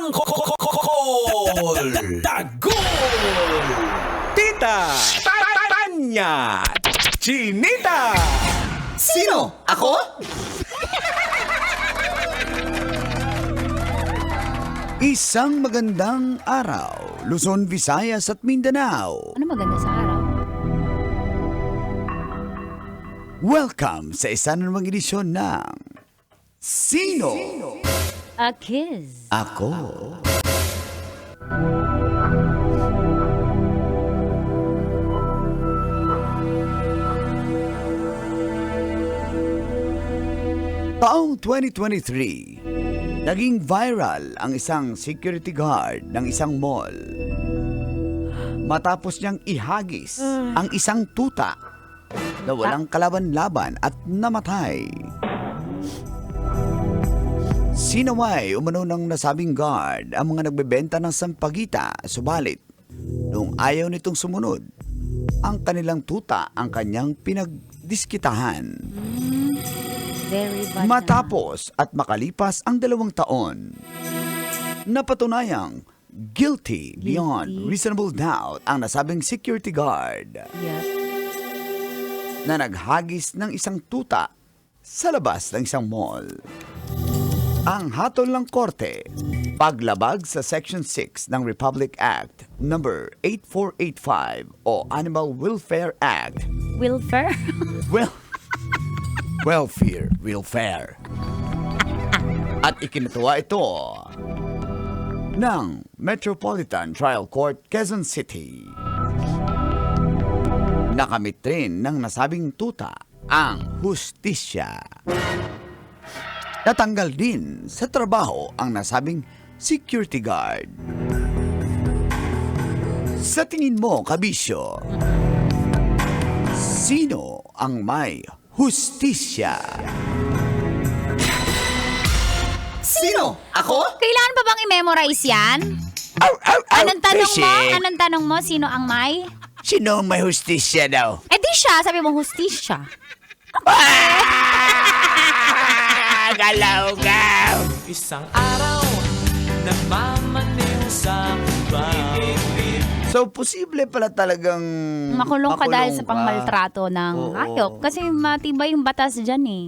Tangkol! Tagol! Tita! Tanya! Chinita! Sino? Ako? Isang magandang araw, Luzon, Visayas at Mindanao. Ano maganda sa araw? Welcome sa isa na namang edisyon ng Sino? A kiss. Ako. Taong 2023, naging viral ang isang security guard ng isang mall matapos niyang ihagis ang isang tuta na walang kalaban-laban at namatay. Sinaway umano ng nasabing guard ang mga nagbebenta ng sampagita, subalit nung ayaw nitong sumunod, ang kanilang tuta ang kanyang pinagdiskitahan. Very bad Matapos at makalipas ang 2 taon, napatunayang guilty beyond reasonable doubt ang nasabing security guard Yep. na naghagis ng isang tuta sa labas ng isang mall. Ang hatol ng korte, paglabag sa Section 6 ng Republic Act number 8485 o Animal Welfare Act. Wilfer? Welfare. At ikinatuwa ito ng Metropolitan Trial Court, Quezon City. Nakamit rin ng nasabing tuta ang hustisya. Natanggal din sa trabaho ang nasabing security guard. Sa tingin mo, kabisyo, sino ang may hustisya? Sino? Ako? Kailangan pa bang i-memorize yan? Anong tanong mo? Anong tanong mo? Sino ang may? Sino ang may hustisya daw? Eh di siya, sabi mo hustisya. Galaw-gaw! Isang araw, nagmamaliw sa kubaw. So, posible pala talagang Makulong ka dahil sa ka. pangmaltrato ng Oo. hayop. Kasi matibay yung batas dyan eh.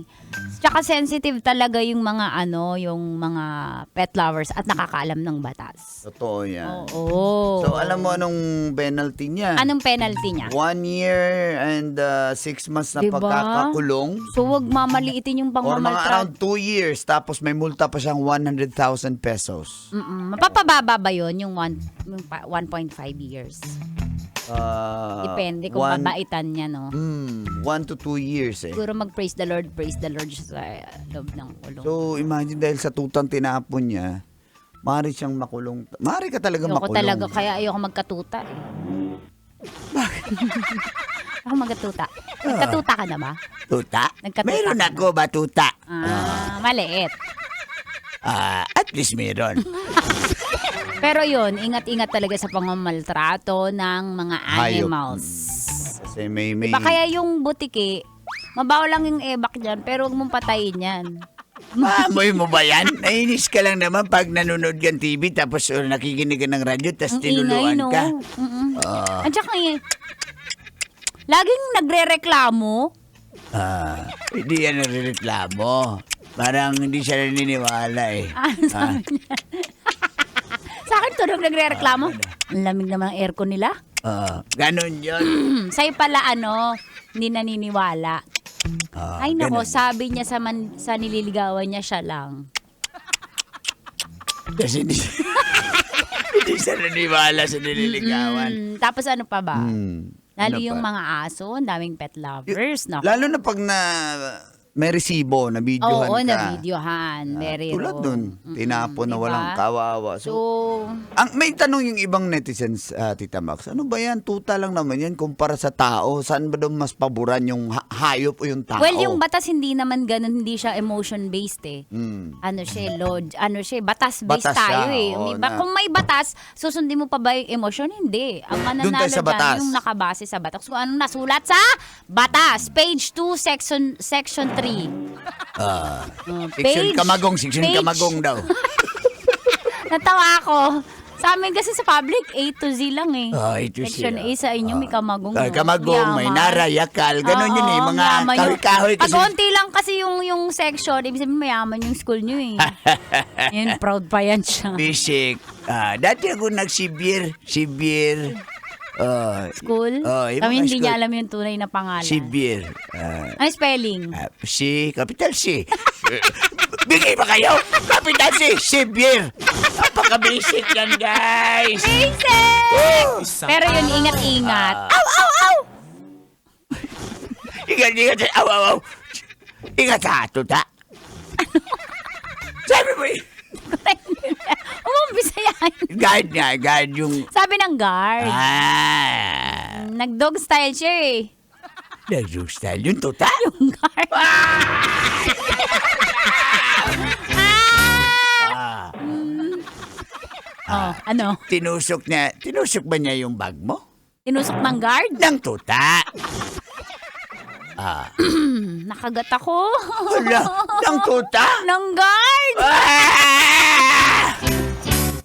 Tsaka sensitive talaga yung mga yung mga pet lovers at nakakaalam ng batas. Totoo yan. Oo. So, alam mo anong penalty niya? Anong penalty niya? 1 year and 6 months na Diba? pagkakakulong. So, wag mamaliitin yung Or mga pangmamaltrato. around 2 years, tapos may multa pa siyang 100,000 pesos. Mapapababa ba yun yung 1.5 years? Depende kung mabaitan niya, no? 1 to 2 years eh. Siguro mag-praise the Lord siya sa loob ng kulong. So, imagine dahil sa tutang tinapon niya, maaari siyang makulong. Maaari ka talaga Ayoko makulong. talaga, kaya ayoko magkatuta eh. Bakit? Ako magkatuta. Nagkatuta ka na ba? Tuta? Nagkatuta Meron ka ako ba tuta? Maliit. At least meron. Pero yun, ingat-ingat talaga sa pangmamaltrato ng mga Hayop. animals. Kasi may... Diba kaya yung butiki, mabaw lang yung ebak dyan, pero huwag mong patayin yan. Maamoy mo ba yan? Nainis ka lang naman pag nanonood ka ng TV tapos nakikinig ka ng radyo tapos Ang ingay, tinuluan no? ka. At saka laging nagre-reklamo. Hindi yan narireklamo. Parang hindi siya naniniwala eh. Sabi niya. Sa akin tunog nagre-reklamo. Ang lamig naman ang aircon nila. Ganon yun. Sa'yo pala hindi naniniwala. Ay nako, ganon. sabi niya sa nililigawan niya siya lang. Kasi hindi, hindi siya naniniwala sa nililigawan. Tapos ano pa ba? Lalo Ano yung pa? mga aso, ang daming pet lovers. Nako. Lalo na pag may resibo na videohan Oo, ka. na-videohan. Very Tulad wrong. nun, tinapon na Diba? walang kawawa. So, May tanong yung ibang netizens, Tita Max. Ano ba yan? Tuta lang naman yan kumpara sa tao. Saan ba daw mas paboran yung hayop o yung tao? well, yung batas hindi naman ganun, hindi siya emotion-based eh. Ano siya, batas-based Batas tayo siya, eh. oo, Kung may batas, susundin mo pa ba yung emotion? Hindi. Ang Doon tayo mananalo sa batas. dyan, yung nakabase sa batas. Kung anong nasulat sa batas. Page 2, section 3. Section Kamagong daw. Natawa ako. Sa amin kasi sa public, A to Z lang eh. Oh, ito Section siya. A sa inyo, may kamagong. Ay, kamagong, may Yaman. nara, yakal, ganun yun eh, Oo, mga mayaman yung- kahoy-kahoy kasi. Pag onti lang kasi yung section, ibig sabihin mayaman yung school nyo eh. Yan, proud pa yan siya. Basic. Dati ako nagsibir. School? yung Kami mga hindi niya school. alam yung tunay na pangalan. Sibir. Ano spelling? Si, capital C. Bigay ba kayo? Capital C, Sibir. Napaka-basic yan, guys. Basic! Isang Pero yun, ingat-ingat. Ingat. Aw. Ingat sa tuta. Sabi mo Bisayan. guide yung... Sabi ng guard. Nag-dog style siya eh. Nag-joke style yung tuta. Yung guard. Ano? Tinusok ba niya yung bag mo? Tinusok ng guard? Ng tuta. Nakagat ako. Wala, ng tuta. ng guard.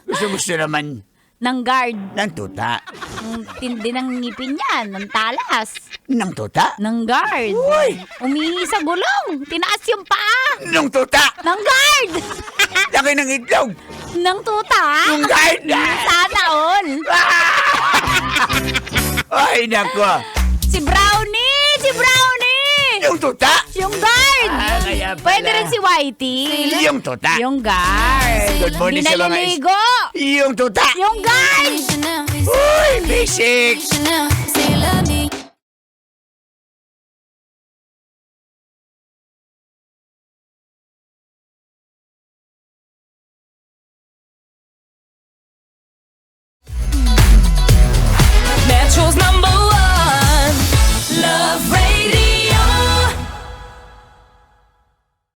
Gusto naman Ng guard. ng tuta. Ang tindi ng ngipin niya. Ng talas. Ng tuta. Ng guard. Uy! Umihi sa gulong. Tinaas yung paa. Ng tuta. Ng guard. Laki ng itlog. ng tuta. Yung guard. Sana all. Ay, nako. Si Brownie! Si Brownie! Yung tuta. Yung guard! Kaya pala. Pwede rin si Whitey. Yung tuta. Yung guard. Good morning Di sa mga naliligo. Yung tuta. Yung guard! Uy, basic. Say you love me